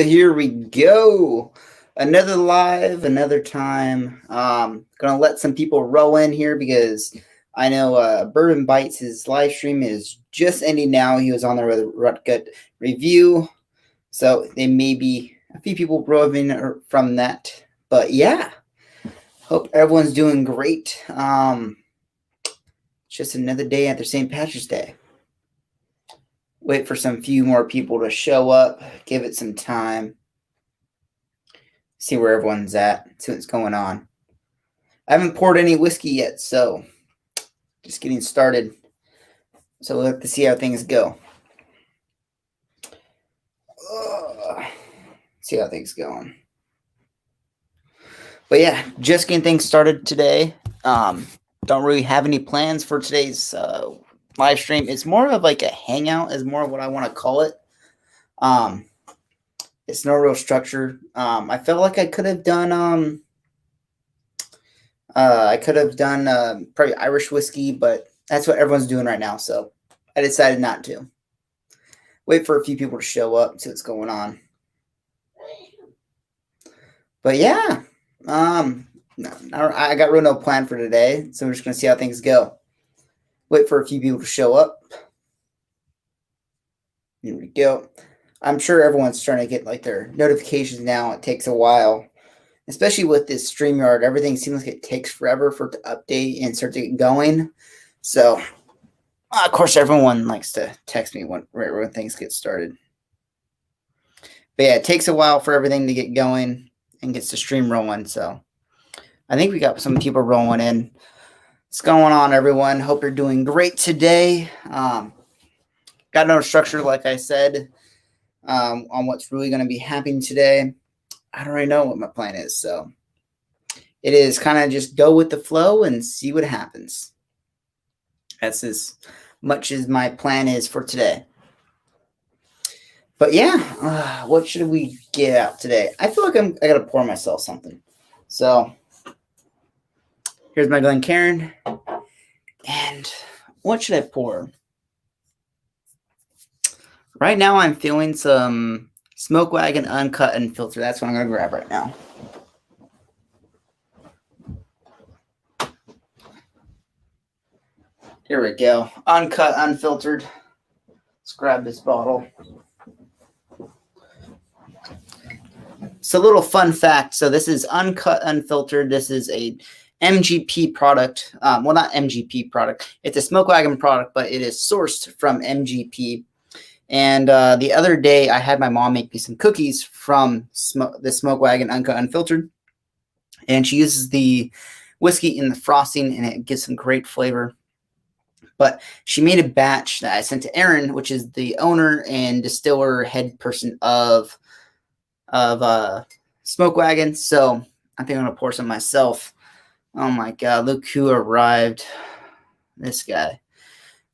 Here we go. Another live, another time. Gonna let some people roll in here because I know Bourbon Bites, his live stream is just ending now. He was on there with a Rutgut review. So there may be a few people rolling from that. But yeah, hope everyone's doing great. Just another day after St. Patrick's Day. Wait for some few more people to show up. Give it some time. See where everyone's at. See what's going on. I haven't poured any whiskey yet, so just getting started. So we'll have to see how things go. See how things going. But yeah, just getting things started today. Don't really have any plans for today's live stream. It's more of like a hangout is more of what I want to call it. It's no real structure. I felt like I could have done probably Irish whiskey, but that's what everyone's doing right now, so I decided not to. Wait for a few people to show up, see what's going on. But yeah, I got no plan for today, so we're just gonna see how things go. Wait for a few people to show up. Here we go. I'm sure everyone's trying to get like their notifications now. It takes a while, especially with this StreamYard. Everything seems like it takes forever for it to update and start to get going. So, of course, everyone likes to text me when things get started. But yeah, it takes a while for everything to get going and gets the stream rolling. So, I think we got some people rolling in. What's going on, everyone? Hope you're doing great today. Got no structure, like I said, on what's really going to be happening today. I don't really know what my plan is, so it is kind of just go with the flow and see what happens. That's as much as my plan is for today. But yeah, what should we get out today? I feel like I got to pour myself something. So here's my Glencairn. And what should I pour? Right now, I'm feeling some Wagon Uncut Unfiltered. That's what I'm going to grab right now. Here we go. Uncut Unfiltered. Let's grab this bottle. So a little fun fact. So this is Uncut Unfiltered. This is a MGP product. Well, not MGP product. It's a Smoke Wagon product, but it is sourced from MGP. And the other day, I had my mom make me some cookies from the Smoke Wagon Uncut Unfiltered. And she uses the whiskey in the frosting, and it gives some great flavor. But she made a batch that I sent to Erin, which is the owner and distiller head person of Smoke Wagon. So I think I'm going to pour some myself. Oh, my God. Look who arrived. This guy.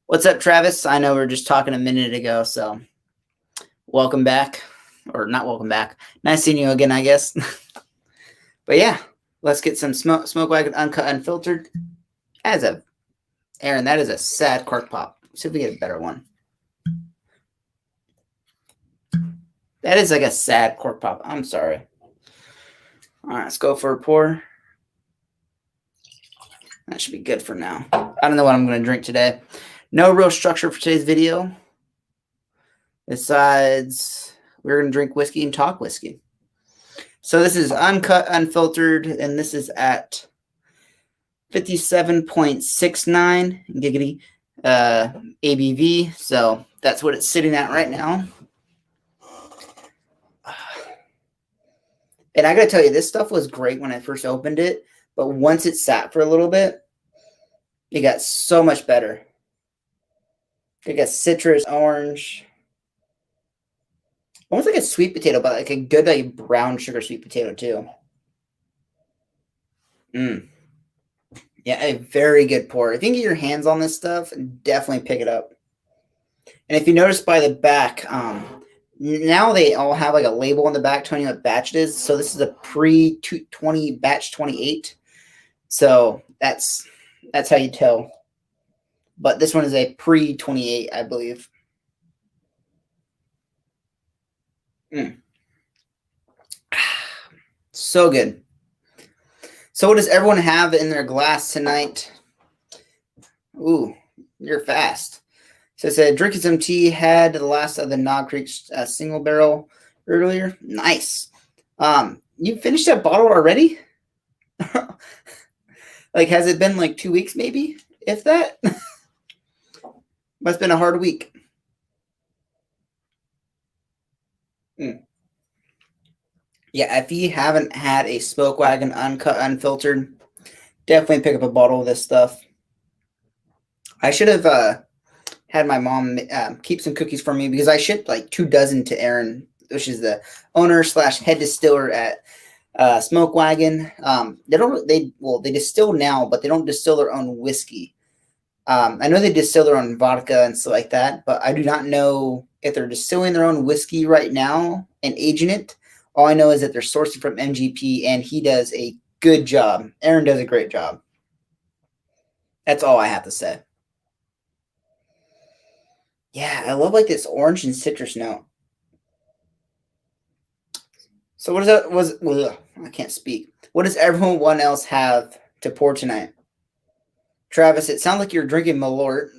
What's up, Travis? I know we were just talking a minute ago, so welcome back. Or not welcome back. Nice seeing you again, I guess. But yeah, let's get some Smoke Wagon Uncut Unfiltered. Aaron, that is a sad cork pop. See if we get a better one. That is like a sad cork pop. I'm sorry. All right, let's go for a pour. That should be good for now. I don't know what I'm going to drink today. No real structure for today's video. Besides, we're going to drink whiskey and talk whiskey. So this is Uncut Unfiltered, and this is at 57.69 giggity ABV. So that's what it's sitting at right now. And I got to tell you, this stuff was great when I first opened it, but once it sat for a little bit, it got so much better. It got citrus, orange. Almost like a sweet potato, but like a good like brown sugar sweet potato too. Yeah, a very good pour. If you can get your hands on this stuff, definitely pick it up. And if you notice by the back, now they all have like a label on the back telling you what batch it is. So this is a pre-20 batch 28. So that's how you tell. But this one is a pre-28, I believe. So good. So what does everyone have in their glass tonight? Ooh, you're fast. So it said drinking some tea, had the last of the Nog Creek single barrel earlier. Nice. You finished that bottle already? Like, has it been like 2 weeks maybe? If that? Must have been a hard week. Yeah, if you haven't had a Smoke Wagon Uncut Unfiltered, definitely pick up a bottle of this stuff. I should have had my mom keep some cookies for me because I shipped like 2 dozen to Aaron, which is the owner / head distiller at Smoke Wagon. They distill now, but they don't distill their own whiskey. I know they distill their own vodka and stuff like that, but I do not know if they're distilling their own whiskey right now and aging it. All I know is that they're sourcing from MGP, and he does a good job. Aaron does a great job. That's all I have to say. Yeah, I love like this orange and citrus note. So what is that? I can't speak. What does everyone else have to pour tonight? Travis, it sounds like you're drinking Malort.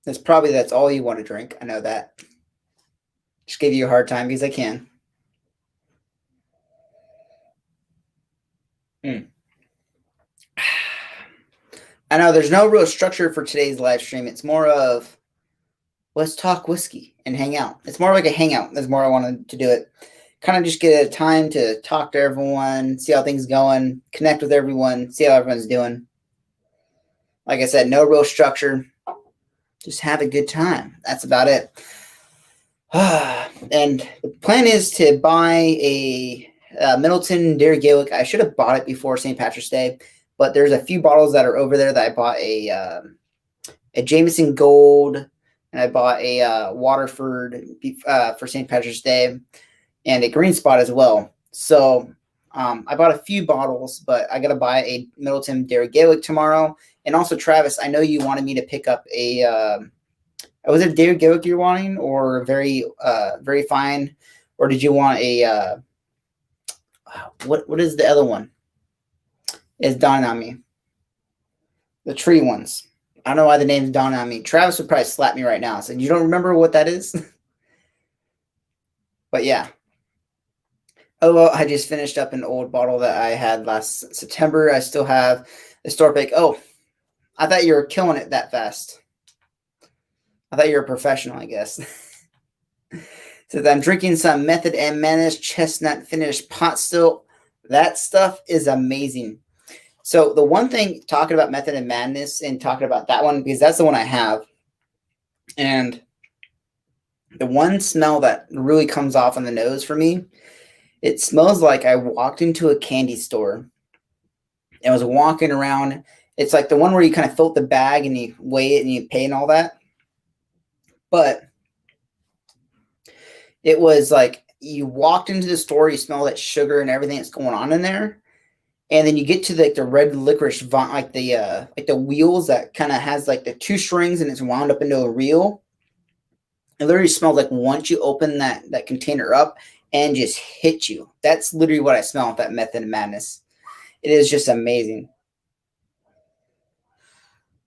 That's all you want to drink. I know that. Just give you a hard time because I can. I know there's no real structure for today's live stream. It's more of let's talk whiskey and hang out. It's more like a hangout. That's more I wanted to do it. Kind of just get a time to talk to everyone, see how things going, connect with everyone, see how everyone's doing. Like I said, no real structure. Just have a good time. That's about it. And the plan is to buy a Middleton Dairy Gaelic. I should have bought it before St. Patrick's Day, but there's a few bottles that are over there that I bought a Jameson Gold, and I bought a Waterford for St. Patrick's Day, and a Green Spot as well. So I bought a few bottles, but I got to buy a Middleton Dairy Gaelic tomorrow. And also, Travis, I know you wanted me to pick up a was it a Dairy Gaelic you're wanting, or very fine, or did you want a what is the other one? It's dawning on me. The tree ones. I don't know why the name's dawning on me. Travis would probably slap me right now. So you don't remember what that is? But yeah. Oh, well, I just finished up an old bottle that I had last September. I still have the store pick. Oh, I thought you were killing it that fast. I thought you were a professional, I guess. So I'm drinking some Method and Madness chestnut finished pot still. That stuff is amazing. So the one thing, talking about Method and Madness and talking about that one, because that's the one I have. And the one smell that really comes off on the nose for me, it smells like I walked into a candy store and was walking around. It's like the one where you kind of fill the bag and you weigh it and you pay and all that. But it was like you walked into the store, you smell that sugar and everything that's going on in there. And then you get to the red licorice, like the wheels that kind of has like the 2 strings and it's wound up into a reel. It literally smells like once you open that container up and just hit you. That's literally what I smell with that Method of Madness. It is just amazing.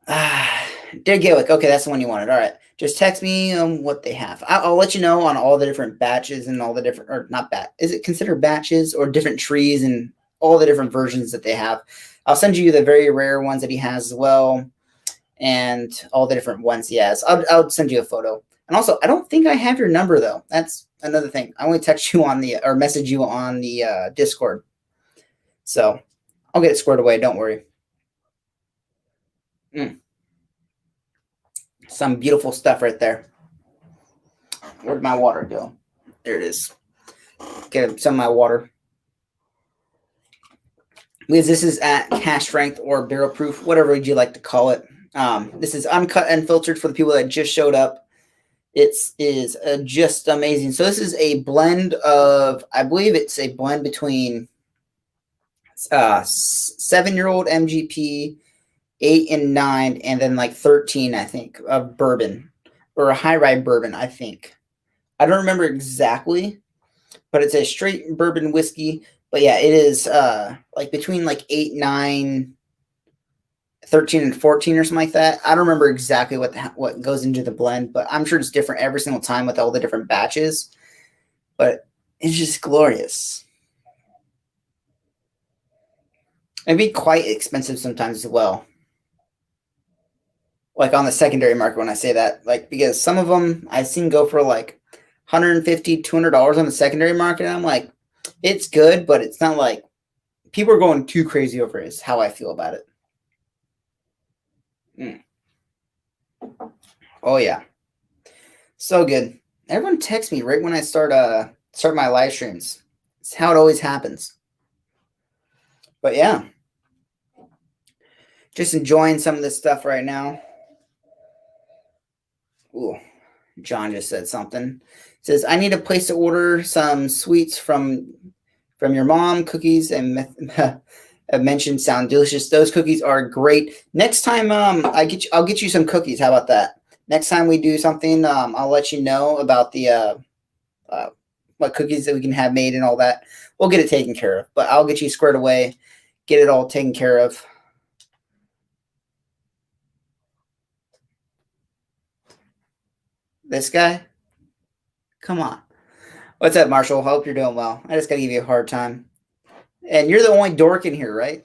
Dairy Gaelic. Okay, that's the one you wanted. All right. Just text me what they have. I'll let you know on all the different batches and all the different, or not is it considered batches or different trees and all the different versions that they have. I'll send you the very rare ones that he has as well, and all the different ones he has. I'll send you a photo. And also, I don't think I have your number though. That's another thing. I only text you on or message you on the Discord. So I'll get it squared away. Don't worry. Some beautiful stuff right there. Where'd my water go? There it is. Get some of my water. Because this is at cask strength or barrel proof, whatever you like to call it. This is Uncut Unfiltered for the people that just showed up. It is just amazing. So this is a blend of, I believe it's a blend between 7-year-old MGP, 8 and 9, and then like 13, I think, of bourbon, or a high rye bourbon, I think. I don't remember exactly, but it's a straight bourbon whiskey. But yeah, it is like between like 8, 9, 13, and 14 or something like that. I don't remember exactly what goes into the blend, but I'm sure it's different every single time with all the different batches. But it's just glorious. It'd be quite expensive sometimes as well. Like on the secondary market when I say that, like because some of them I've seen go for like $150, $200 on the secondary market. And I'm like, it's good, but it's not like people are going too crazy over it. Is how I feel about it. Oh yeah, so good. Everyone texts me right when I start my live streams. It's how it always happens. But yeah, just enjoying some of this stuff right now. Ooh, John just said something. He says, I need a place to order some sweets from your mom. Cookies and mentioned sound delicious. Those cookies are great. Next time, I'll get you some cookies. How about that? Next time we do something, I'll let you know about the what cookies that we can have made and all that. We'll get it taken care of. But I'll get you squared away, get it all taken care of. This guy? Come on. What's up, Marshall? Hope you're doing well. I just got to give you a hard time. And you're the only dork in here, right?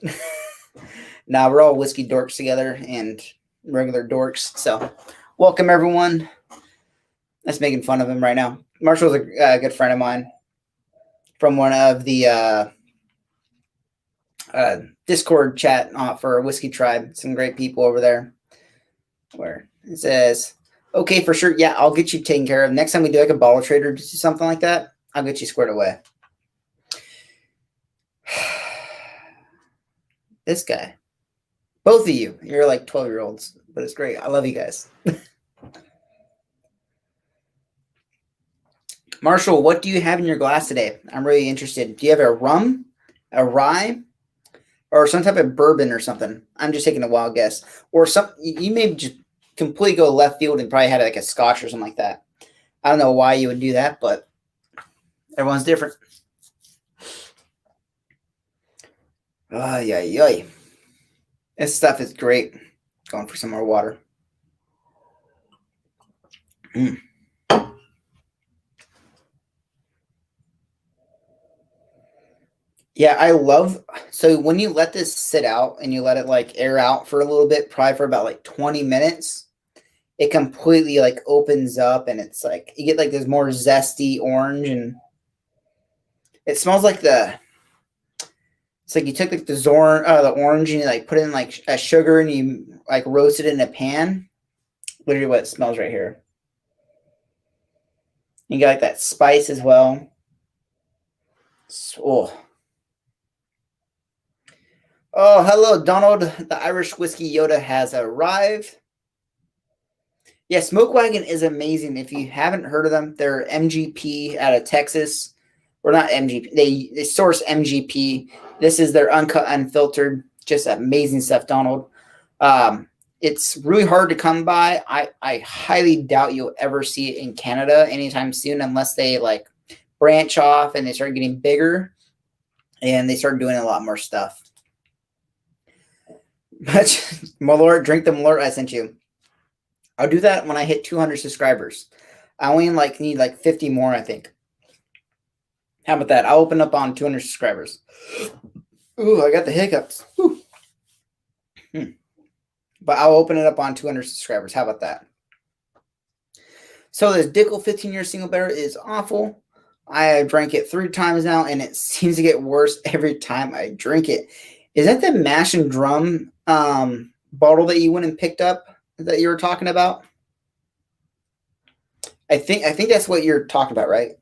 Nah, we're all whiskey dorks together and regular dorks. So, welcome, everyone. That's making fun of him right now. Marshall's a good friend of mine from one of the Discord chat for Whiskey Tribe. Some great people over there. Where it says, okay, for sure. Yeah, I'll get you taken care of. Next time we do like a bottle trade or something like that, I'll get you squared away. This guy. Both of you. You're like 12-year-olds, but it's great. I love you guys. Marshall, what do you have in your glass today? I'm really interested. Do you have a rum, a rye, or some type of bourbon or something? I'm just taking a wild guess. Or some you may just completely go left field and probably had like a Scotch or something like that. I don't know why you would do that, but everyone's different. Yeah. This stuff is great. Going for some more water. Yeah, I love. So when you let this sit out and you let it like air out for a little bit, probably for about like 20 minutes, it completely like opens up and it's like you get like this more zesty orange and it smells like it's like you took like the orange and you like put in like a sugar and you like roast it in a pan. Literally what it smells right here. You got like that spice as well. Oh, hello, Donald. The Irish Whiskey Yoda has arrived. Yeah, Smoke Wagon is amazing. If you haven't heard of them, they're MGP out of Texas. Or not MGP. They source MGP. This is their Uncut Unfiltered. Just amazing stuff, Donald. It's really hard to come by. I highly doubt you'll ever see it in Canada anytime soon unless they like branch off and they start getting bigger and they start doing a lot more stuff. But Malort, drink the Malort I sent you. I'll do that when I hit 200 subscribers. I only need like 50 more, I think. How about that? I'll open up on 200 subscribers. Ooh, I got the hiccups. But I'll open it up on 200 subscribers. How about that? So this Dickel 15-year single barrel is awful. I drank it 3 times now, and it seems to get worse every time I drink it. Is that the Mash and Drum bottle that you went and picked up that you were talking about? I think that's what you're talking about, right?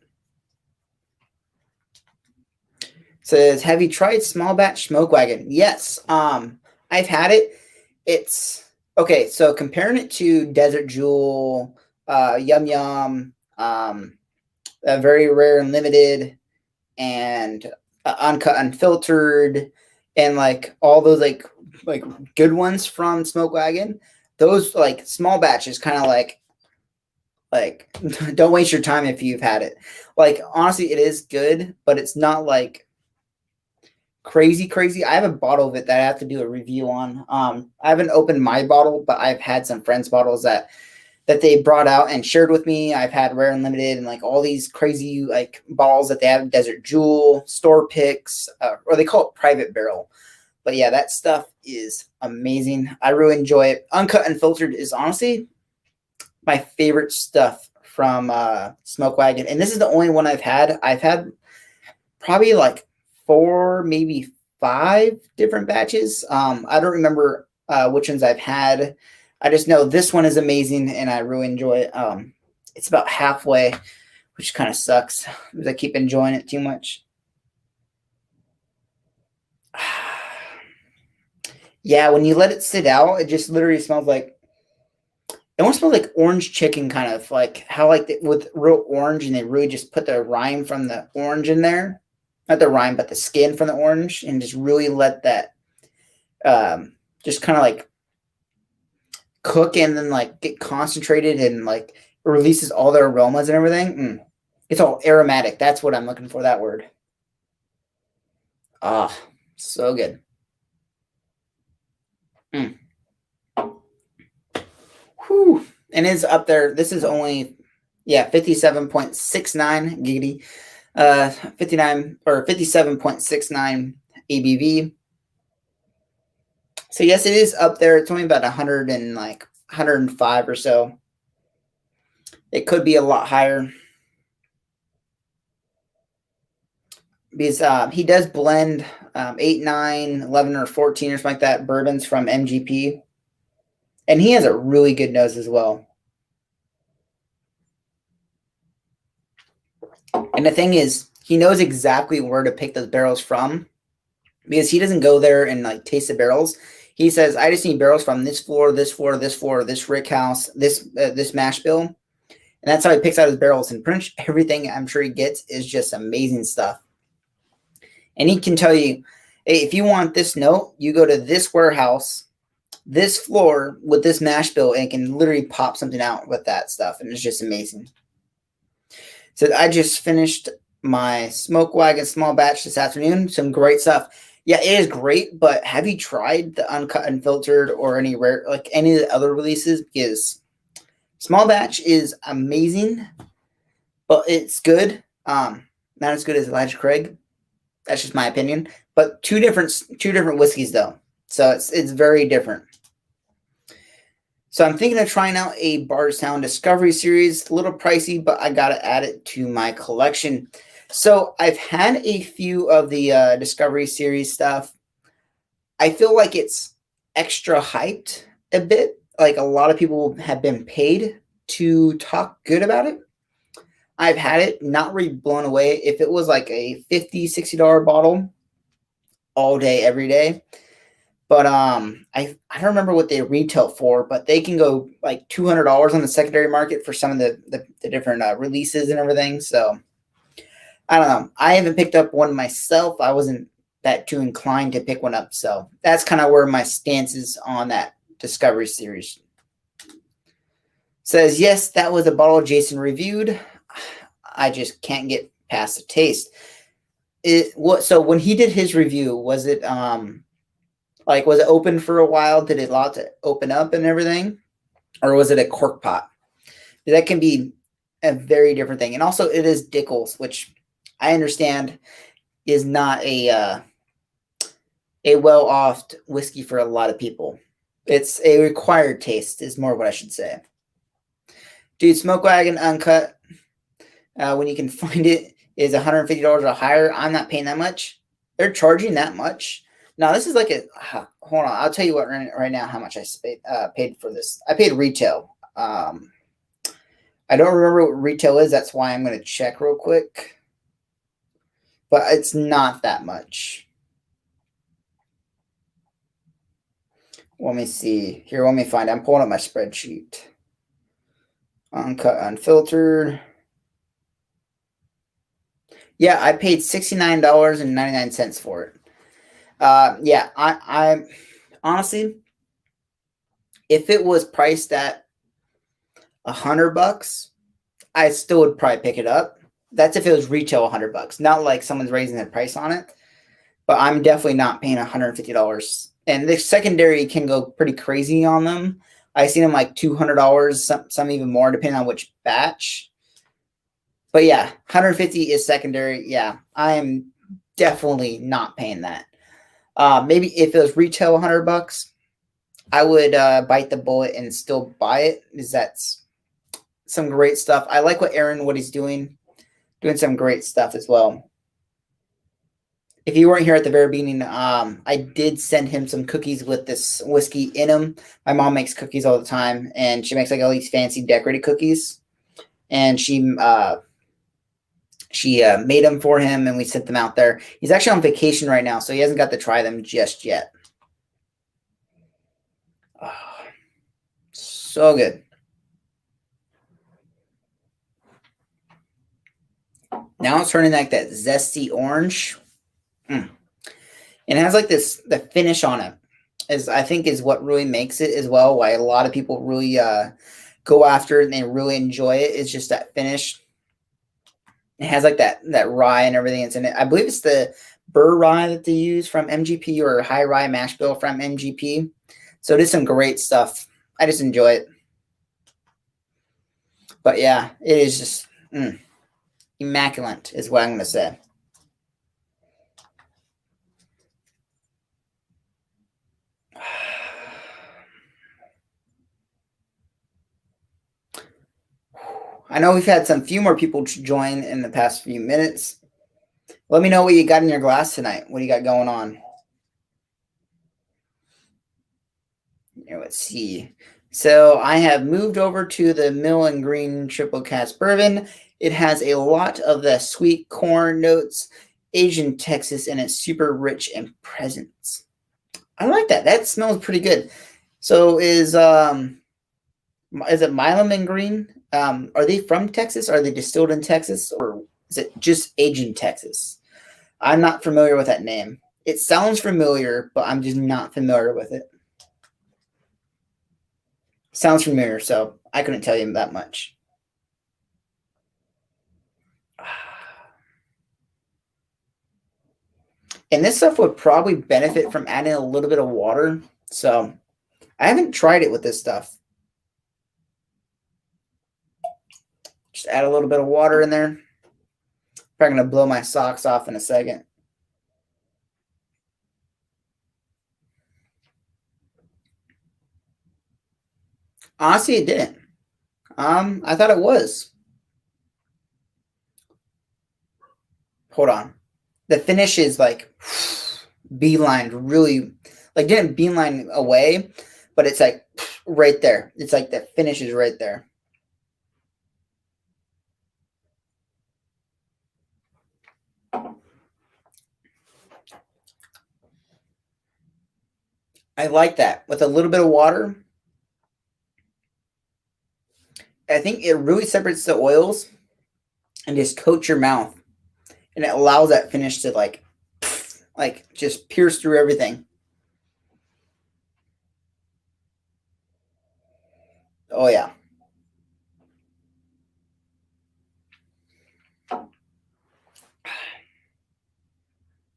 It says, have you tried small batch Smoke Wagon? Yes. I've had it. It's okay. So comparing it to Desert Jewel, Yum Yum, Very Rare and Limited, and Uncut Unfiltered, and like all those like good ones from Smoke Wagon, those like small batches kind of like Like, don't waste your time if you've had it. Like, honestly, it is good, but it's not like crazy, crazy. I have a bottle of it that I have to do a review on. I haven't opened my bottle, but I've had some friends' bottles that they brought out and shared with me. I've had Rare Unlimited and like all these crazy like bottles that they have, Desert Jewel, Store Picks, or they call it Private Barrel. But yeah, that stuff is amazing. I really enjoy it. Uncut Unfiltered is honestly my favorite stuff from Smoke Wagon. And this is the only one I've had. I've had probably like 4, maybe 5 different batches. I don't remember which ones I've had. I just know this one is amazing and I really enjoy it. It's about halfway, which kind of sucks because I keep enjoying it too much. Yeah, when you let it sit out, it just literally smells like it almost smells like orange chicken, kind of like how like with real orange, and they really just put the rind from the orange in there, not the rind, but the skin from the orange, and just really let that just kind of like cook and then like get concentrated and like releases all their aromas and everything. It's all aromatic. That's what I'm looking for. That word. Ah, so good. Mm. Whew. And it's up there. This is only, yeah, 57.69 giggity. 59 or 57.69 ABV. So yes, it is up there. It's only about 100 and like 105 or so. It could be a lot higher because he does blend 8, 9, 11, or 14 or something like that bourbons from MGP, and he has a really good nose as well. And the thing is, he knows exactly where to pick those barrels from because he doesn't go there and like taste the barrels. He says, "I just need barrels from this floor, this floor, this floor, this rick house, this mash bill," and that's how he picks out his barrels. And pretty much everything I'm sure he gets is just amazing stuff. And he can tell you, hey, if you want this note, you go to this warehouse, this floor with this mash bill, and it can literally pop something out with that stuff, and it's just amazing. So I just finished my Smoke Wagon small batch this afternoon. Some great stuff. Yeah, it is great, but have you tried the Uncut Unfiltered or any rare, like any of the other releases? Because small batch is amazing, but it's good. Not as good as Elijah Craig. That's just my opinion. But two different whiskeys though, so it's very different. So I'm thinking of trying out a Bardstown Discovery Series. A little pricey, but I got to add it to my collection. So I've had a few of the Discovery Series stuff. I feel like it's extra hyped a bit. Like a lot of people have been paid to talk good about it. I've had it, not really blown away. If it was like a $50, $60 bottle all day, every day. But I don't remember what they retail for, but they can go like $200 on the secondary market for some of the different releases and everything. So I don't know. I haven't picked up one myself. I wasn't that too inclined to pick one up. So that's kind of where my stance is on that Discovery Series. Says, yes, that was a bottle Jason reviewed. I just can't get past the taste. So when he did his review, was it like, was it open for a while? Did it allow it to open up and everything? Or was it a cork pot? That can be a very different thing. And also it is Dickel's, which I understand is not a well-off whiskey for a lot of people. It's a required taste is more what I should say. Dude, Smoke Wagon Uncut, when you can find it, is $150 or higher. I'm not paying that much. They're charging that much. Now, this is like hold on. I'll tell you what right now how much I paid for this. I paid retail. I don't remember what retail is. That's why I'm going to check real quick. But it's not that much. Let me see. Here, let me find it. I'm pulling up my spreadsheet. Uncut Unfiltered. Yeah, I paid $69.99 for it. Yeah, I honestly, if it was priced at $100, I still would probably pick it up. That's if it was retail $100, not like someone's raising the price on it. But I'm definitely not paying $150. And the secondary can go pretty crazy on them. I've seen them like $200, some even more, depending on which batch. But yeah, 150 is secondary. Yeah, I am definitely not paying that. Maybe if it was retail $100, I would bite the bullet and still buy it, because that's some great stuff. I like what he's doing some great stuff as well. If you weren't here at the very beginning, I did send him some cookies with this whiskey in them. My mom makes cookies all the time, and she makes like all these fancy decorated cookies. And she made them for him, and we sent them out there. He's actually on vacation right now, so he hasn't got to try them just yet. Oh, so good. Now it's turning like that zesty orange. And it has like the finish on it I think is what really makes it as well. Why a lot of people really go after it and they really enjoy it. It's just that finish. It has like that rye and everything that's in it. I believe it's the burr rye that they use from MGP, or high rye mash bill from MGP. So it is some great stuff. I just enjoy it. But yeah, it is just immaculate is what I'm going to say. I know we've had some few more people join in the past few minutes. Let me know what you got in your glass tonight. What do you got going on? Here, let's see. So I have moved over to the Mill and Green Triple Cask Bourbon. It has a lot of the sweet corn notes, Asian Texas, and it's super rich in presence. I like that. That smells pretty good. So is it Milam and Green? Are they from Texas? Are they distilled in Texas, or is it just aged in Texas? I'm not familiar with that name. It sounds familiar, but I'm just not familiar with it. Sounds familiar, so I couldn't tell you that much. And this stuff would probably benefit from adding a little bit of water. So I haven't tried it with this stuff. Just add a little bit of water in there. Probably going to blow my socks off in a second. Honestly, it didn't. I thought it was. Hold on. The finish is like beelined, really, like didn't beeline away, but it's like right there. It's like the finish is right there. I like that. With a little bit of water, I think it really separates the oils and just coats your mouth. And it allows that finish to like just pierce through everything. Oh, yeah.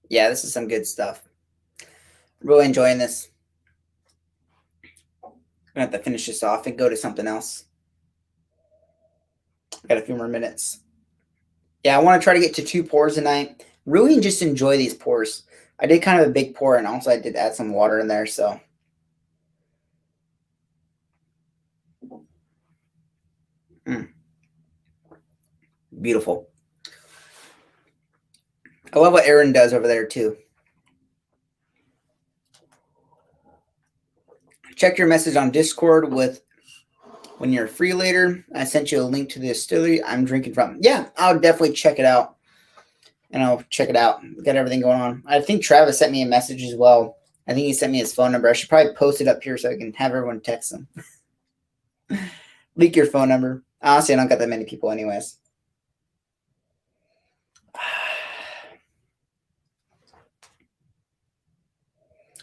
Yeah, this is some good stuff. Really enjoying this. I'm going to have to finish this off and go to something else. Got a few more minutes. Yeah, I want to try to get to 2 pours tonight. Really just enjoy these pours. I did kind of a big pour, and also I did add some water in there, so. Beautiful. I love what Aaron does over there, too. Check your message on Discord when you're free later. I sent you a link to the distillery I'm drinking from. Yeah, I'll definitely check it out. And I'll check it out. Got everything going on. I think Travis sent me a message as well. I think he sent me his phone number. I should probably post it up here so I can have everyone text him. Leak your phone number. Honestly, I don't got that many people anyways.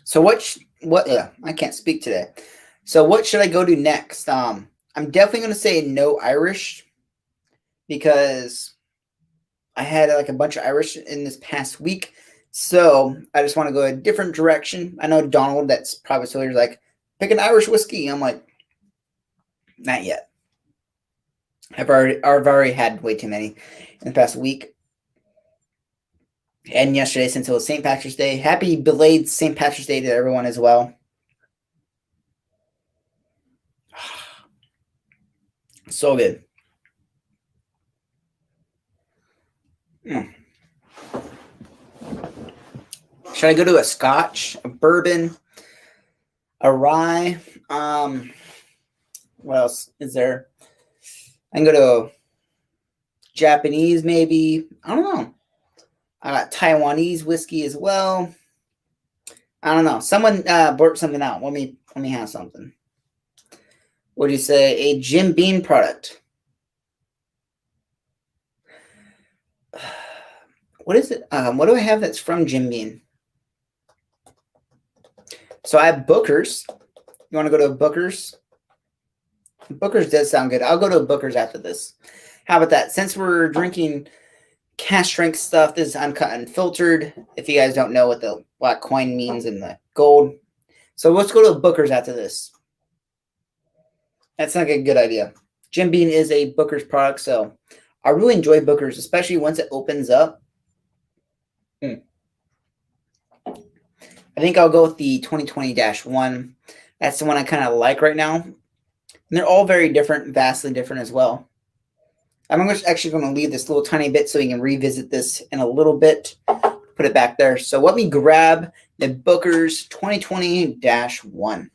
So I can't speak today. So what should I go to next? I'm definitely going to say no Irish. because I had like a bunch of Irish in this past week. So I just want to go a different direction. I know Donald, that's probably so he's like, pick an Irish whiskey. I'm like, not yet. I've already had way too many in the past week. And yesterday, since it was St. Patrick's Day. Happy belated St. Patrick's Day to everyone as well. So good. Should I go to a Scotch, a bourbon, a rye? What else is there? I can go to a Japanese, maybe. I don't know. I got Taiwanese whiskey as well. I don't know. Someone blurt something out. Let me have something. What do you say? A Jim Beam product. What is it? What do I have that's from Jim Beam? So I have Booker's. You want to go to Booker's? Booker's does sound good. I'll go to Booker's after this. How about that? Since we're drinking cash strength stuff, this is Uncut Unfiltered. If you guys don't know what the black coin means and the gold. So let's go to Booker's after this. That's not a good idea. Jim Beam is a Booker's product, so I really enjoy Booker's, especially once it opens up. I think I'll go with the 2020-1. That's the one I kind of like right now. And they're all very different, vastly different as well. I'm actually going to leave this little tiny bit so we can revisit this in a little bit. Put it back there. So let me grab the Booker's 2020-1.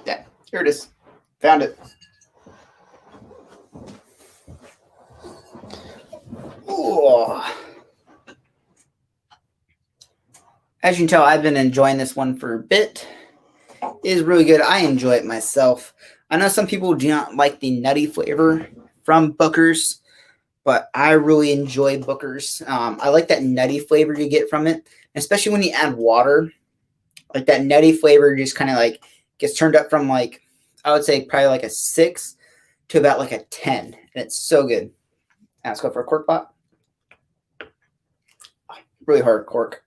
Yeah, here it is. Found it. Ooh. As you can tell, I've been enjoying this one for a bit. It is really good. I enjoy it myself. I know some people do not like the nutty flavor from Booker's, but I really enjoy Booker's. I like that nutty flavor you get from it, especially when you add water. Like that nutty flavor just kind of like gets turned up from like, I would say probably like a 6 to about like a 10. And it's so good. Now let's go for a cork pop. Really hard cork.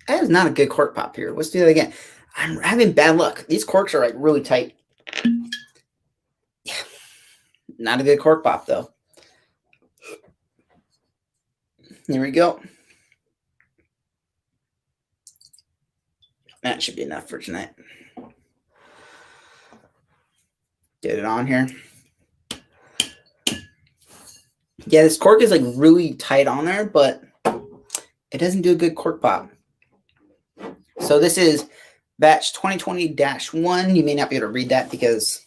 That is not a good cork pop here. Let's do that again. I'm having bad luck. These corks are like really tight. Yeah. Not a good cork pop though. Here we go. That should be enough for tonight. Get it on here. Yeah, this cork is like really tight on there, but it doesn't do a good cork pop. So this is batch 2020-1. You may not be able to read that because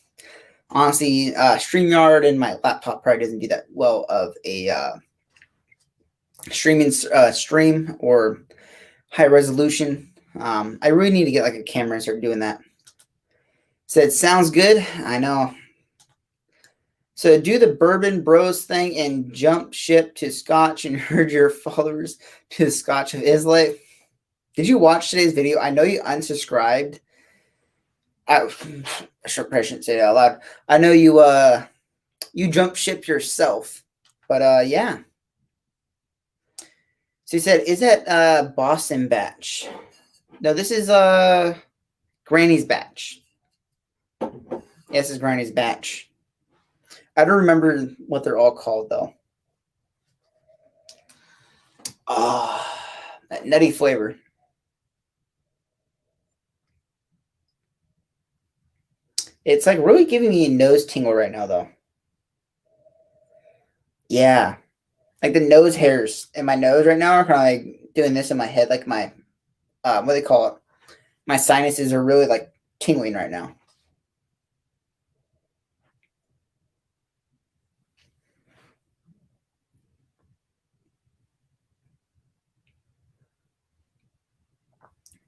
honestly, StreamYard and my laptop probably doesn't do that well of a stream or high resolution. I really need to get like a camera and start doing that. Said sounds good. I know. So do the Bourbon Bros thing and jump ship to Scotch and herd your followers to the Scotch of Islay. Did you watch today's video? I know you unsubscribed. I shouldn't say that out loud. I know you jump ship yourself. But yeah. So he said, is that Boston batch? No, this is Granny's batch. Yes, it's Granny's batch. I don't remember what they're all called though. Ah, that nutty flavor. It's like really giving me a nose tingle right now though. Yeah. Like the nose hairs in my nose right now are kind of like doing this in my head, like my what do they call it? My sinuses are really like tingling right now.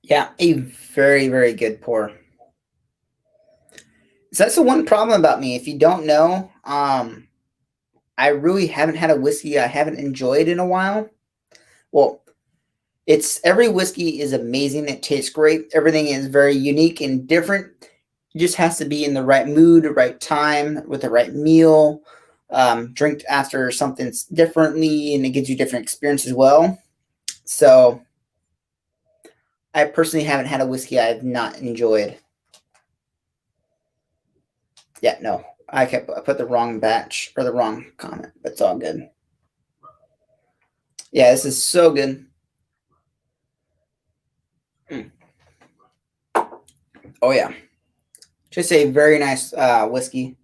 Yeah, a very, very good pour. So that's the one problem about me. If you don't know, I really haven't had a whiskey I haven't enjoyed in a while. Well, It's every whiskey is amazing. It tastes great. Everything is very unique and different. It just has to be in the right mood, the right time, with the right meal. Drink after something differently, and it gives you different experience as well. So I personally haven't had a whiskey I have not enjoyed. Yeah, no, I put the wrong batch or the wrong comment, but it's all good. Yeah, this is so good. Mm. Oh yeah, just a very nice whiskey.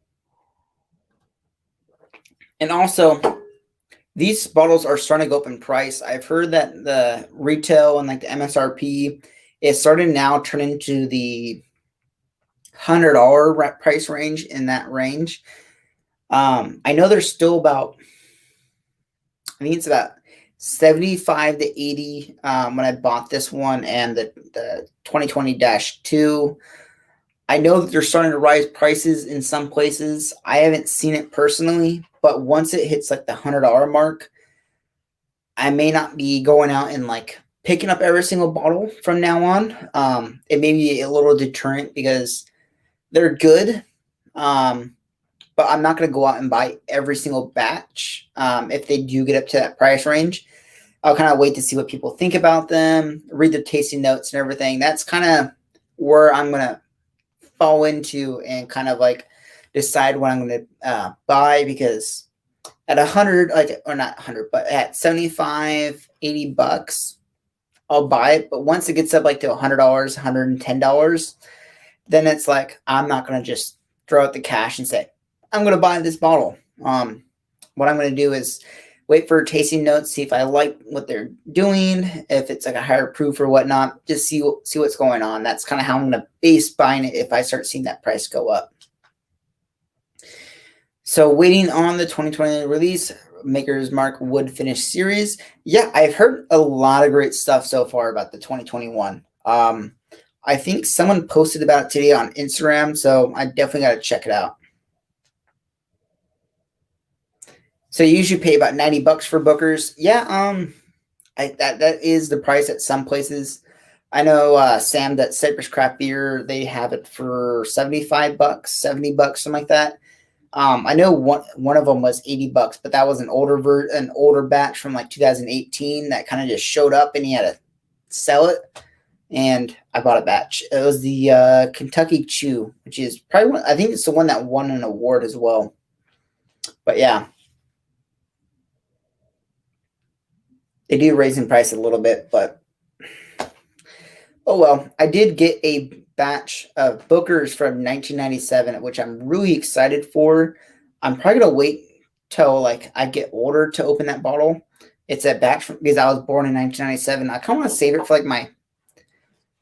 And also, these bottles are starting to go up in price. I've heard that the retail and like the MSRP is starting now turn into the $100 price range, in that range. I know there's still about, I think it's about 75 to 80 when I bought this one, and the 2020-2. I know that they're starting to rise prices in some places. I haven't seen it personally, but once it hits like the $100 mark, I may not be going out and like picking up every single bottle from now on. It may be a little deterrent because they're good, but I'm not going to go out and buy every single batch if they do get up to that price range. I'll kind of wait to see what people think about them, read the tasting notes and everything. That's kind of where I'm going to fall into and kind of like decide what I'm going to buy, because at 100, like, or not 100, but at 75, $80, I'll buy it. But once it gets up like to $100, $110, then it's like, I'm not going to just throw out the cash and say, I'm going to buy this bottle. What I'm going to do is wait for tasting notes, see if I like what they're doing, if it's like a higher proof or whatnot, just see what's going on. That's kind of how I'm going to base buying it if I start seeing that price go up. So waiting on the 2020 release, Maker's Mark Wood Finish Series. Yeah, I've heard a lot of great stuff so far about the 2021. I think someone posted about it today on Instagram, so I definitely got to check it out. So you usually pay about $90 for Booker's. Yeah, that is the price at some places. I know Sam, that Cypress Craft Beer, they have it for $75, $70, something like that. I know one of them was $80, but that was an older batch from like 2018 that kind of just showed up and he had to sell it. And I bought a batch. It was the Kentucky Chew, which is probably I think it's the one that won an award as well. But yeah, they do raise in price a little bit, but oh well. I did get a batch of Booker's from 1997, which I'm really excited for. I'm probably gonna wait till like I get older to open that bottle. It's a batch because I was born in 1997. I kind of want to save it for like my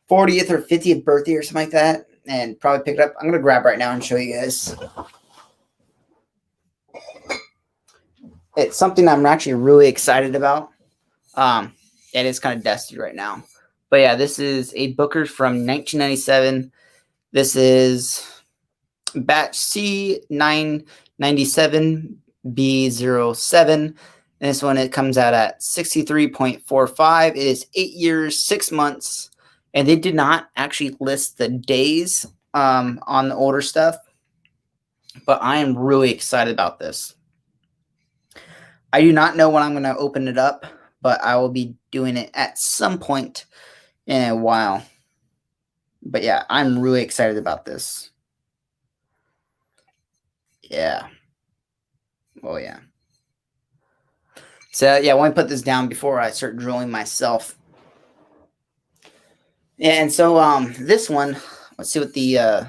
40th or 50th birthday or something like that, and probably pick it up. I'm gonna grab right now and show you guys. It's something I'm actually really excited about. It is kind of dusty right now. But yeah, this is a Booker's from 1997. This is batch C997B07. And this one, it comes out at 63.45. It is 8 years, 6 months. And they did not actually list the days on the older stuff. But I am really excited about this. I do not know when I'm going to open it up, but I will be doing it at some point in a while. But yeah, I'm really excited about this. Yeah. Oh yeah. So yeah, I want to put this down before I start drilling myself. And so this one, let's see what the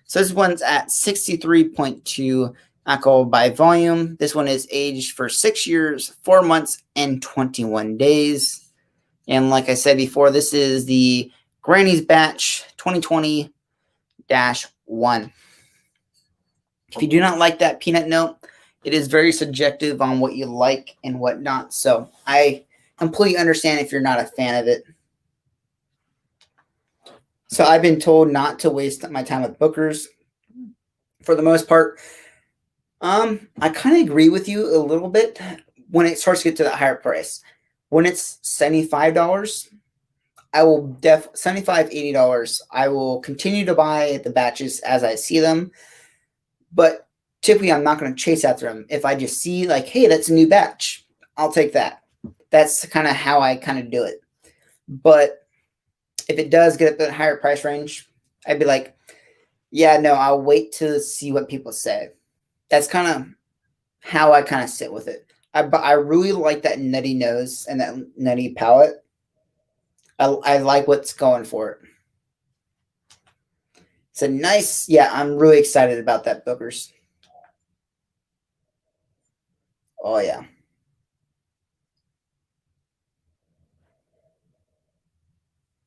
so this one's at 63.2 alcohol by volume. This one is aged for 6 years, 4 months, and 21 days. And like I said before, this is the Granny's Batch 2020-1. If you do not like that peanut note, it is very subjective on what you like and whatnot. So I completely understand if you're not a fan of it. So I've been told not to waste my time with Booker's for the most part. I kind of agree with you a little bit when it starts to get to that higher price. When it's $75, I will $75, $80. I will continue to buy the batches as I see them, but typically I'm not going to chase after them. If I just see like, hey, that's a new batch, I'll take that. That's kind of how I kind of do it. But if it does get up to a higher price range, I'd be like, yeah, no, I'll wait to see what people say. That's kind of how I kind of sit with it. I really like that nutty nose and that nutty palate. I like what's going for it. It's a nice, yeah, I'm really excited about that Booker's. Oh, yeah.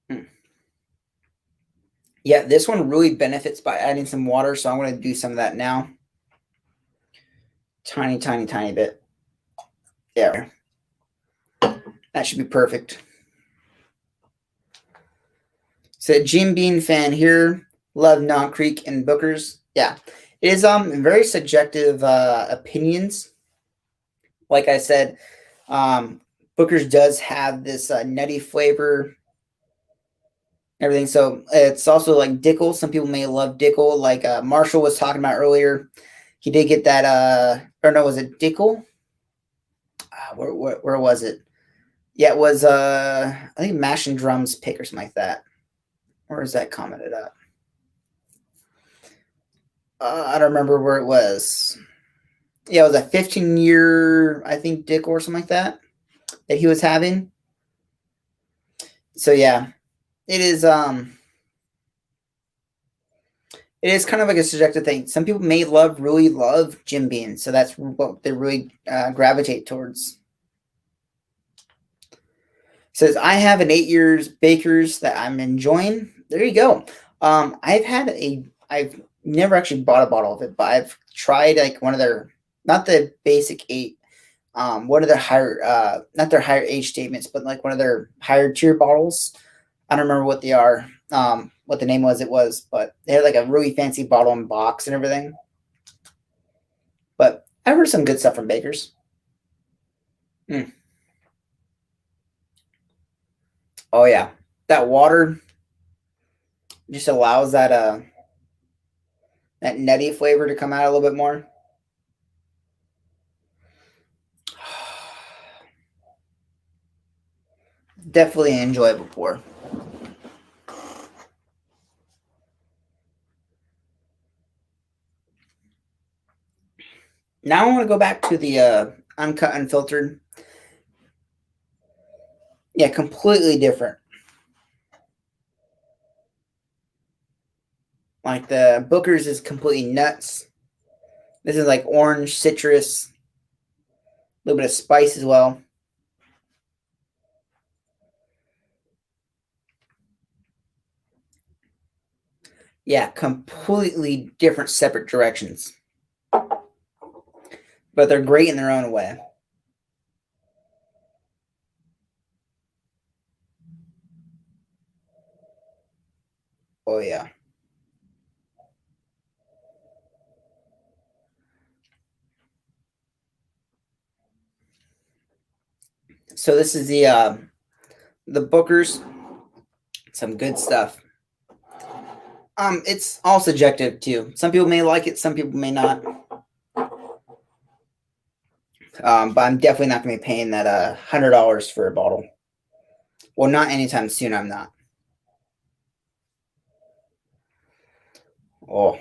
Hmm. Yeah, this one really benefits by adding some water, so I'm going to do some of that now. Tiny, tiny, tiny bit. There. That should be perfect. So, Jim Bean fan here. Love Knob Creek and Booker's. Yeah, it is very subjective opinions. Like I said, Booker's does have this nutty flavor, everything. So it's also like Dickel. Some people may love Dickel, like Marshall was talking about earlier. He did get that. Or no, was it Dickel? Where was it? Yeah, it was. I think Mash and Drums pick or something like that. Where is that commented at? I don't remember where it was. Yeah, it was a 15-year, I think, Dickel or something like that he was having. So yeah, it is. It is kind of like a subjective thing. Some people may really love Jim Beam, so that's what they really gravitate towards. It says, I have an 8 years Baker's that I'm enjoying. There you go. I've never actually bought a bottle of it, but I've tried like one of their, not the basic 8, one of their higher, not their higher age statements, but like one of their higher tier bottles. I don't remember what they are. What the name was, but they had like a really fancy bottle and box and everything. But I heard some good stuff from Baker's. Mm. Oh yeah, that water just allows that nutty flavor to come out a little bit more. Definitely an enjoyable pour. Now I want to go back to the Uncut Unfiltered. Yeah, completely different. Like the Booker's is completely nuts. This is like orange, citrus, a little bit of spice as well. Yeah, completely different, separate directions. But they're great in their own way. Oh, yeah. So this is the Booker's. Some good stuff. It's all subjective too. Some people may like it, some people may not. But I'm definitely not going to be paying that $100 for a bottle. Well, not anytime soon. I'm not. Oh,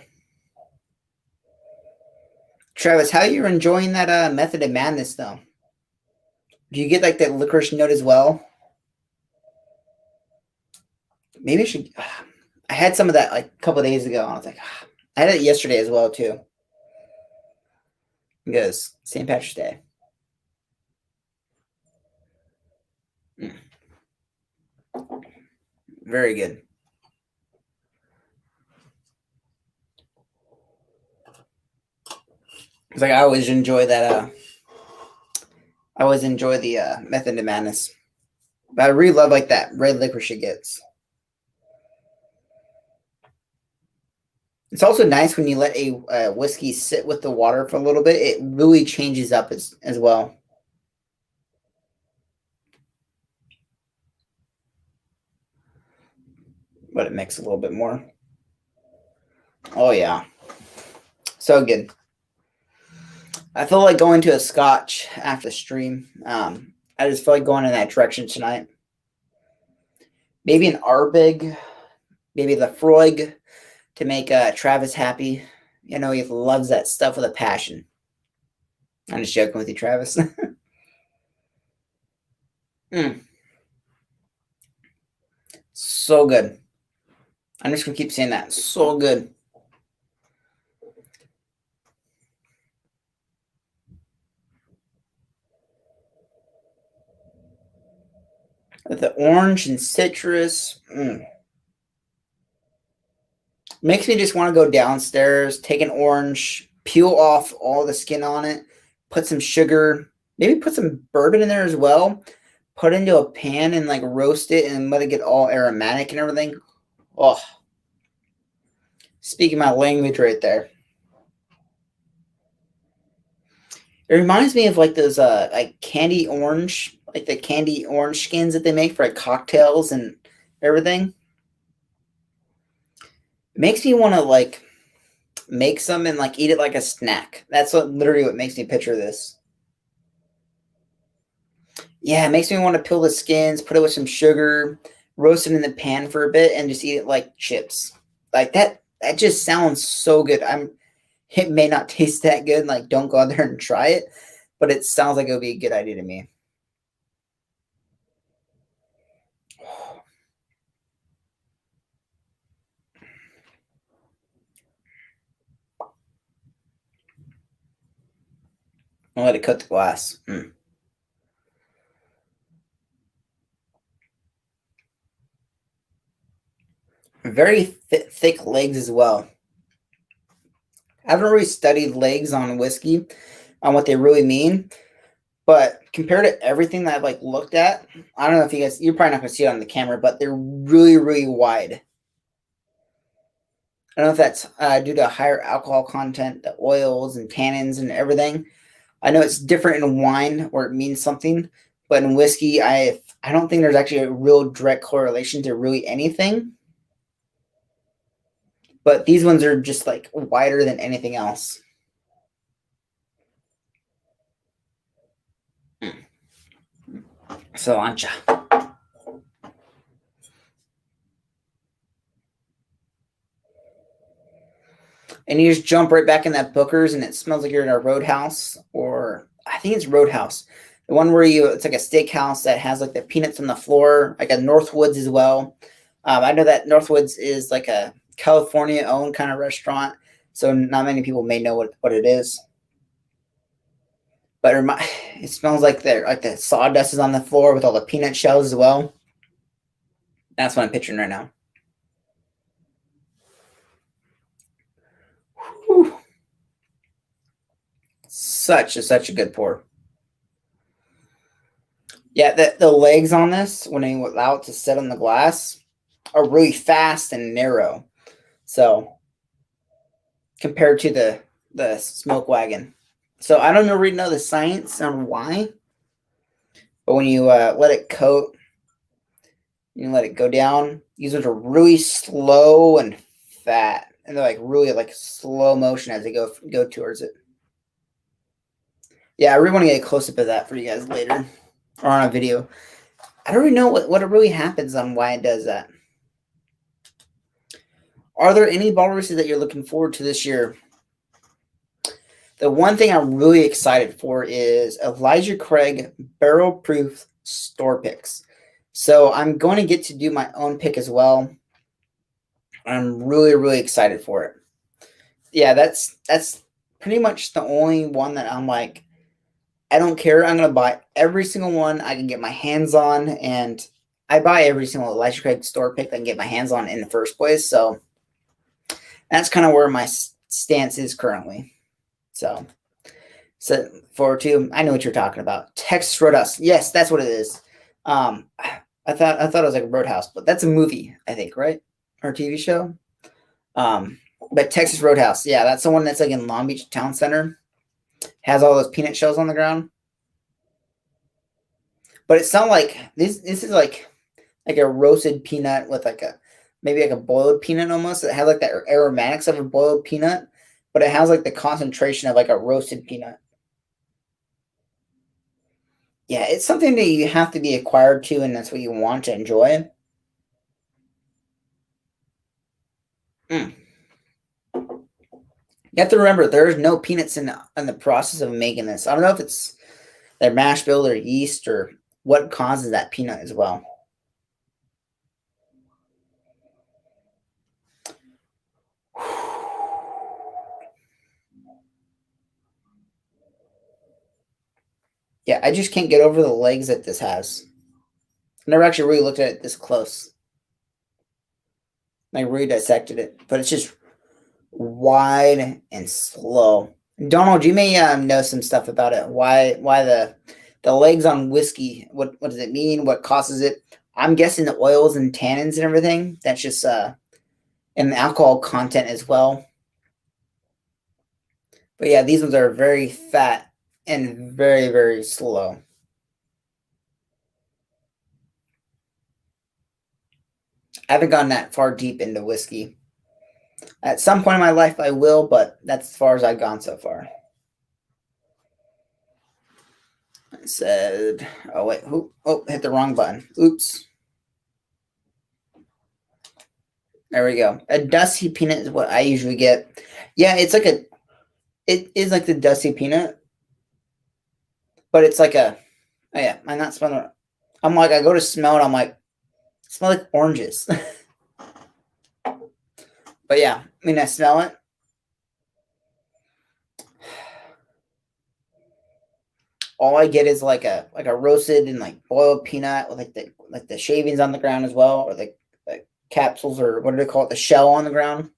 Travis, how you enjoying that Method of Madness though? Do you get like that licorice note as well? Maybe I should. I had some of that like a couple of days ago. And I was like, I had it yesterday as well too. Because St. Patrick's Day. Mm. Very good. It's like I always enjoy that. I always enjoy the Method of Madness, but I really love like that red licorice it gets. It's also nice when you let a whiskey sit with the water for a little bit. It really changes up as well. Let it mix a little bit more. Oh yeah, so good. I feel like going to a Scotch after stream. I just feel like going in that direction tonight. Maybe an Arbig, maybe the Freud to make Travis happy. You know, he loves that stuff with a passion. I'm just joking with you, Travis. Mm, so good. I'm just gonna keep saying that. So good. With the orange and citrus. Makes me just want to go downstairs, take an orange, peel off all the skin on it, put some sugar, maybe put some bourbon in there as well, put it into a pan and like roast it and let it get all aromatic and everything. Oh, speaking my language right there. It reminds me of like those like candy orange, like the candy orange skins that they make for like cocktails and everything. It makes me want to like make some and like eat it like a snack. That's what makes me picture this. Yeah, it makes me want to peel the skins, put it with some sugar, roast it in the pan for a bit, and just eat it like chips. Like that. That just sounds so good. It may not taste that good. Like, don't go out there and try it, but it sounds like it would be a good idea to me. I'll let it coat the glass. Very thick legs as well. I haven't really studied legs on whiskey, on what they really mean, but compared to everything that I've like looked at, I don't know if you're probably not gonna see it on the camera, but they're really, really wide. I don't know if that's due to higher alcohol content, the oils and tannins and everything. I know it's different in wine where it means something, but in whiskey, I don't think there's actually a real direct correlation to really anything. But these ones are just like wider than anything else. So ancha. And you just jump right back in that Booker's, and it smells like you're in a Roadhouse, or I think it's Roadhouse, the one where it's like a steakhouse that has like the peanuts on the floor, like a Northwoods as well. I know that Northwoods is like a California-owned kind of restaurant, so not many people may know what it is. But it smells like the sawdust is on the floor with all the peanut shells as well. That's what I'm picturing right now. Whew. Such a good pour. Yeah, the legs on this, when they allow it to sit on the glass, are really fast and narrow. So compared to the smoke wagon. So I don't really know the science on why, but when you let it coat, you let it go down. These ones are really slow and fat, and they're like really like slow motion as they go towards it. Yeah, I really want to get a close up of that for you guys later, or on a video. I don't really know what really happens on why it does that. Are there any bottle races that you're looking forward to this year? The one thing I'm really excited for is Elijah Craig Barrel Proof Store Picks. So I'm going to get to do my own pick as well. I'm really, really excited for it. Yeah, that's pretty much the only one that I'm like, I don't care. I'm going to buy every single one I can get my hands on. And I buy every single Elijah Craig store pick I can get my hands on in the first place. So that's kind of where my stance is currently. So forward to, I know what you're talking about. Texas Roadhouse. Yes, that's what it is. I thought it was like a Roadhouse, but that's a movie, I think, right? Or TV show. But Texas Roadhouse, yeah, that's the one that's like in Long Beach Town Center. Has all those peanut shells on the ground. But it's not like this is like a roasted peanut with like maybe like a boiled peanut almost. It has like the aromatics of a boiled peanut, but it has like the concentration of like a roasted peanut. Yeah, it's something that you have to be acquired to, and that's what you want to enjoy. Mm. You have to remember there's no peanuts in the process of making this. I don't know if it's their mash bill or yeast or what causes that peanut as well. Yeah, I just can't get over the legs that this has. I never actually really looked at it this close. I really dissected it, but it's just wide and slow. Donald, you may know some stuff about it. Why the legs on whiskey? What does it mean? What causes it? I'm guessing the oils and tannins and everything. That's just and the alcohol content as well. But yeah, these ones are very fat and very slow. I haven't gone that far deep into whiskey. At some point in my life, I will, but that's as far as I've gone so far. I said, oh wait, hit the wrong button. Oops. There we go. A dusty peanut is what I usually get. Yeah, it is like the dusty peanut, but it's like oh yeah, I'm not smelling it. I'm like, I go to smell it, I'm like, smell like oranges. But yeah, I mean, I smell it. All I get is like a roasted and like boiled peanut with like the shavings on the ground as well, or the capsules or what do they call it, the shell on the ground.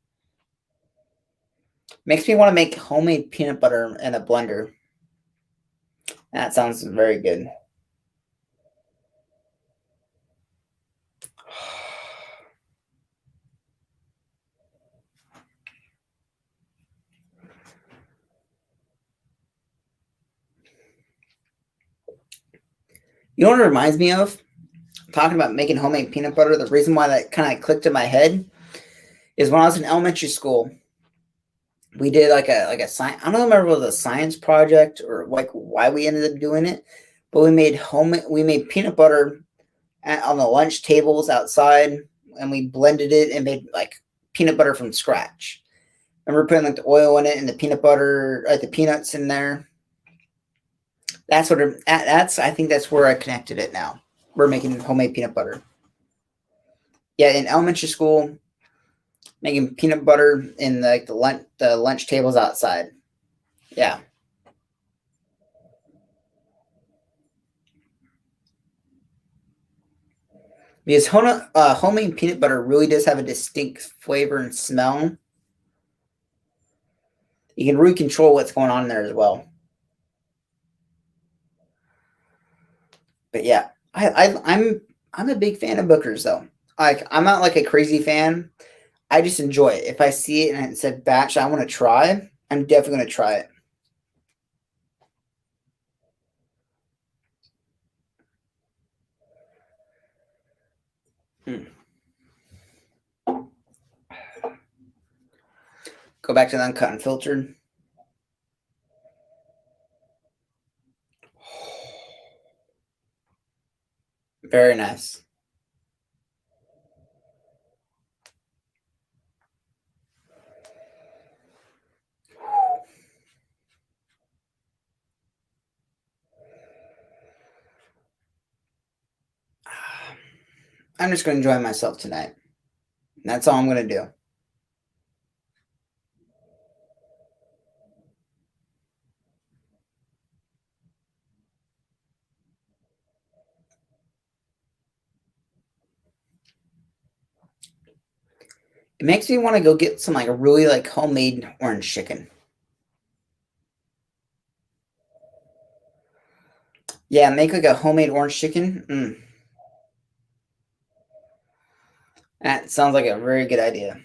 Makes me want to make homemade peanut butter in a blender. That sounds very good. You know what it reminds me of? Talking about making homemade peanut butter. The reason why that kind of clicked in my head is when I was in elementary school, we did like a science. I don't remember if it was a science project or like why we ended up doing it, but we made peanut butter on the lunch tables outside, and we blended it and made like peanut butter from scratch. And we're putting like the oil in it and the peanut butter, like the peanuts in there. That's I think that's where I connected it now. We're making homemade peanut butter. Yeah, in elementary school, making peanut butter in the lunch tables outside. Yeah, because homemade peanut butter really does have a distinct flavor and smell. You can really control what's going on in there as well. But yeah, I'm a big fan of Booker's though. Like I'm not like a crazy fan. I just enjoy it. If I see it and it said batch I want to try, I'm definitely gonna try it. Hmm. Go back to the uncut unfiltered. Very nice. I'm just gonna enjoy myself tonight. That's all I'm gonna do. It makes me want to go get some like a really like homemade orange chicken. Yeah, make like a homemade orange chicken. That sounds like a very good idea.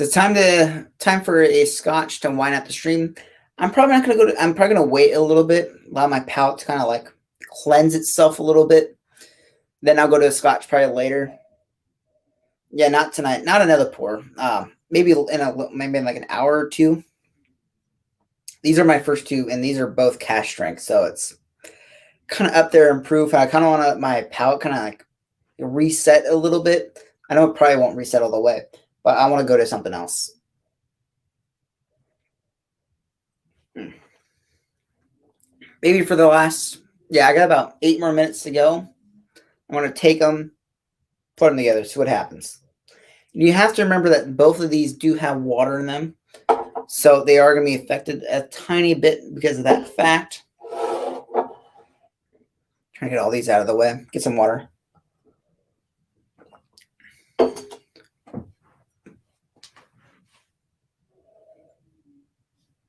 So it's time for a Scotch to wind up the stream. I'm probably not gonna go to. I'm probably gonna wait a little bit, allow my palate to kind of like cleanse itself a little bit. Then I'll go to a Scotch probably later. Yeah, not tonight. Not another pour. Maybe maybe in like an hour or two. These are my first two, and these are both cash strength, so it's kind of up there in proof. I kind of want my palate kind of like reset a little bit. I know it probably won't reset all the way, but I want to go to something else. Maybe for the last, yeah, I got about 8 more minutes to go. I'm going to take them, put them together, see what happens. You have to remember that both of these do have water in them, so they are going to be affected a tiny bit because of that fact. Trying to get all these out of the way. Get some water.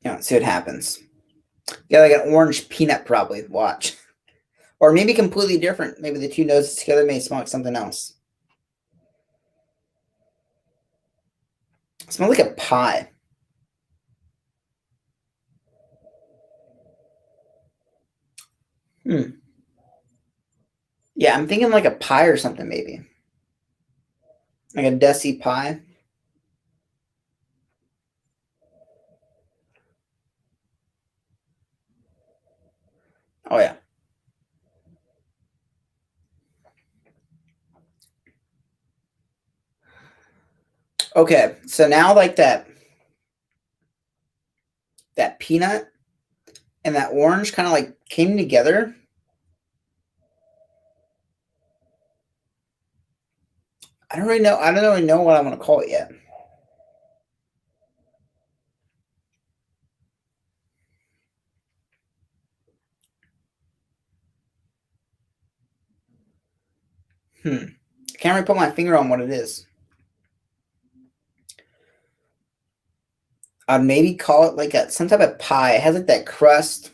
Yeah, see what happens. Yeah, like an orange peanut probably. Watch. Or maybe completely different. Maybe the two noses together may smell like something else. It smells like a pie. Yeah, I'm thinking like a pie or something maybe. Like a desi pie. Oh yeah. Okay, so now like that peanut and that orange kind of like came together. I don't really know. I don't really know what I'm gonna call it yet. I can't really put my finger on what it is. I'd maybe call it like some type of pie. It has like that crust,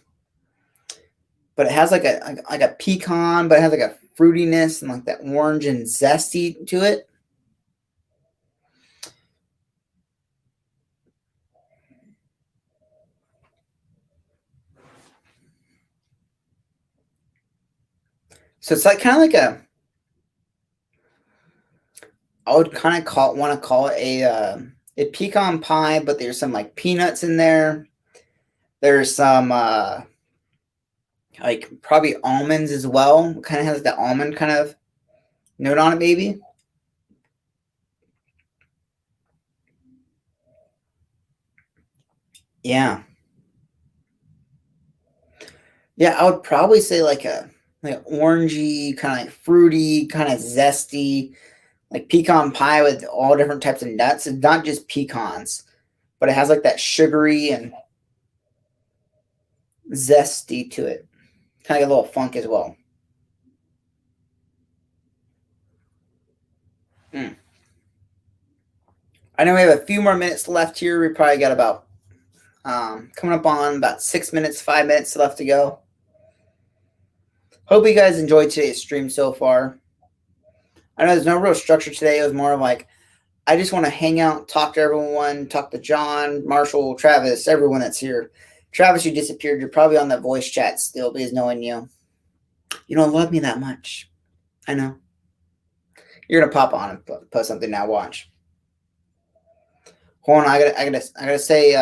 but it has like a pecan, but it has like a fruitiness and like that orange and zesty to it. So it's like kind of like I would kind of want to call it a pecan pie, but there's some like peanuts in there. There's some like probably almonds as well. Kind of has the almond kind of note on it, maybe. Yeah. Yeah, I would probably say like a orangey, kind of like fruity, kind of zesty, like pecan pie with all different types of nuts. It's not just pecans, but it has like that sugary and zesty to it. Kind of a little funk as well. I know we have a few more minutes left here. We probably got about coming up on about 6 minutes, 5 minutes left to go. Hope you guys enjoyed today's stream so far. I know there's no real structure today. It was more of like, I just want to hang out, talk to everyone, talk to John, Marshall, Travis, everyone that's here. Travis, you disappeared. You're probably on that voice chat still because knowing you. You don't love me that much. I know. You're gonna pop on and post something now. Watch. Hold on, I gotta say,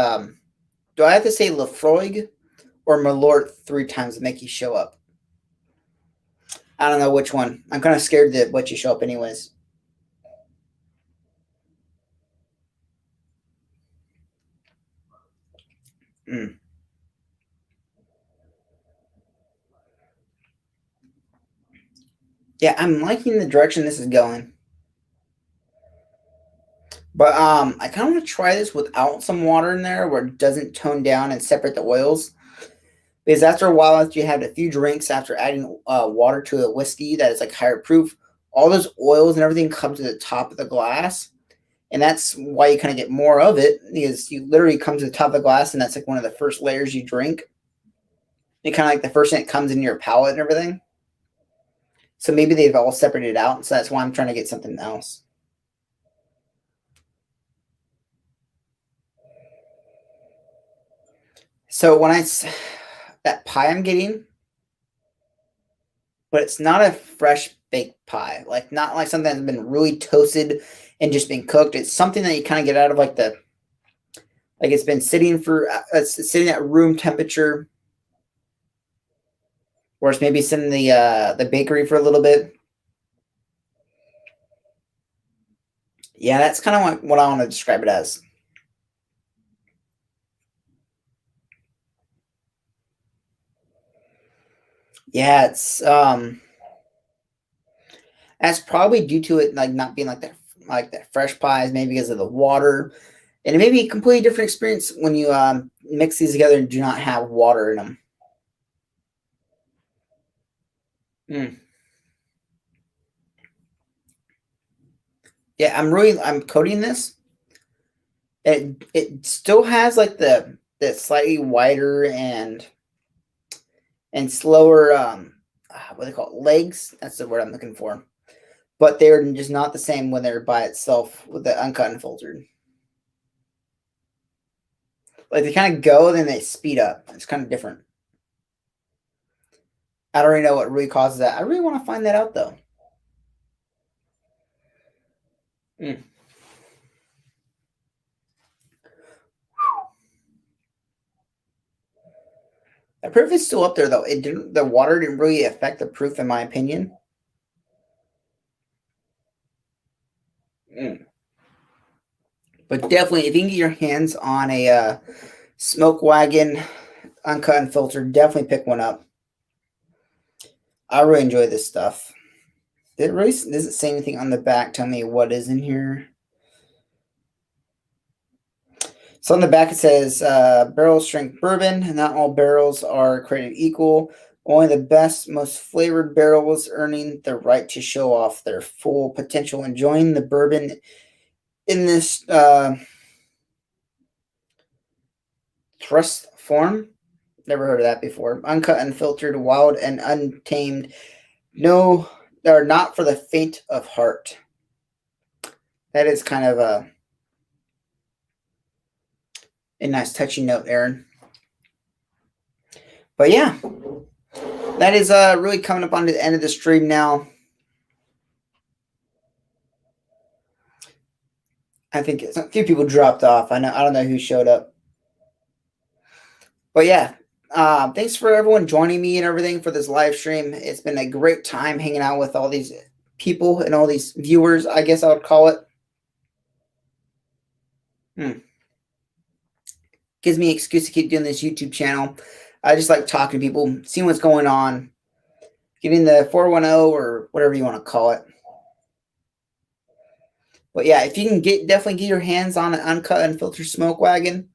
do I have to say Lefroig or Malort 3 times to make you show up? I don't know which one. I'm kind of scared to let you show up anyways. Yeah, I'm liking the direction this is going. But I kind of want to try this without some water in there where it doesn't tone down and separate the oils. Because after a while, after you have a few drinks, after adding water to a whiskey that is like higher proof, all those oils and everything come to the top of the glass. And that's why you kind of get more of it, because you literally come to the top of the glass and that's like one of the first layers you drink. It kind of like the first thing that comes in your palate and everything. So maybe they've all separated out. So that's why I'm trying to get something else. So that pie I'm getting, but it's not a fresh baked pie. Like not like something that's been really toasted and just been cooked. It's something that you kind of get out of like it's been sitting for it's sitting at room temperature, or it's maybe sitting in the bakery for a little bit. Yeah, that's kind of what I want to describe it as. Yeah, that's probably due to it like not being like that fresh pies, maybe because of the water. And it may be a completely different experience when you mix these together and do not have water in them. Mm. Yeah, I'm coating this. It still has like the slightly wider and slower what they call it, legs. That's the word I'm looking for. But they're just not the same when they're by itself with the uncut and filtered. Like they kind of go, then they speed up. It's kind of different. I don't really know what really causes that. I really want to find that out though. Mm. The proof is still up there though. It didn't. The water didn't really affect the proof, in my opinion. Mm. But definitely, if you can get your hands on a smoke wagon, uncut and filtered, definitely pick one up. I really enjoy this stuff. It really doesn't say anything on the back. Tell me what is in here. So on the back it says barrel strength bourbon. Not all barrels are created equal. Only the best, most flavored barrels earning the right to show off their full potential. Enjoying the bourbon in this thrust form. Never heard of that before. Uncut, unfiltered, wild, and untamed. No, they're not for the faint of heart. That is kind of a nice touchy note, Aaron. But yeah, that is really coming up on the end of the stream now. I think a few people dropped off. I don't know who showed up. But yeah, thanks for everyone joining me and everything for this live stream. It's been a great time hanging out with all these people and all these viewers, I guess I would call it. Gives me an excuse to keep doing this YouTube channel. I just like talking to people, seeing what's going on, getting the 410 or whatever you want to call it. But yeah, if you can definitely get your hands on an uncut unfiltered smoke wagon,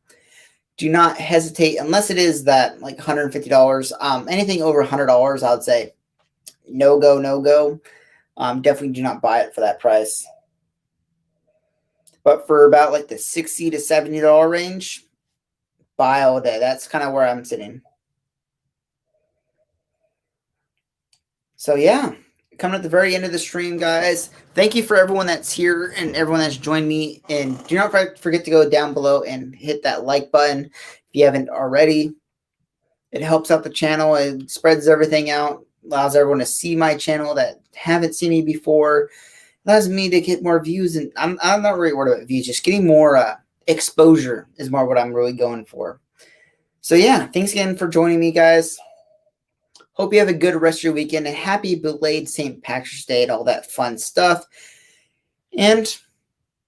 do not hesitate unless it is that like $150. Anything over $100, I would say no go. Definitely do not buy it for that price. But for about like the $60 to $70 range, buy all day. That's kind of where I'm sitting. So yeah, coming at the very end of the stream, guys. Thank you for everyone that's here and everyone that's joined me. And do not forget to go down below and hit that like button if you haven't already. It helps out the channel. It spreads everything out. Allows everyone to see my channel that haven't seen me before. Allows me to get more views. And I'm not really worried about views. Just getting more exposure is more what I'm really going for. So yeah, thanks again for joining me, guys. Hope you have a good rest of your weekend. And happy belated St. Patrick's Day and all that fun stuff. And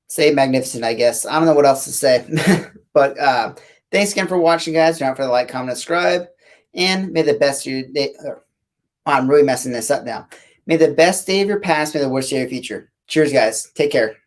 stay magnificent, I guess. I don't know what else to say. But thanks again for watching, guys. Don't forget to like, comment, subscribe. And may the best of your day. I'm really messing this up now. May the best day of your past, may the worst day of your future. Cheers, guys. Take care.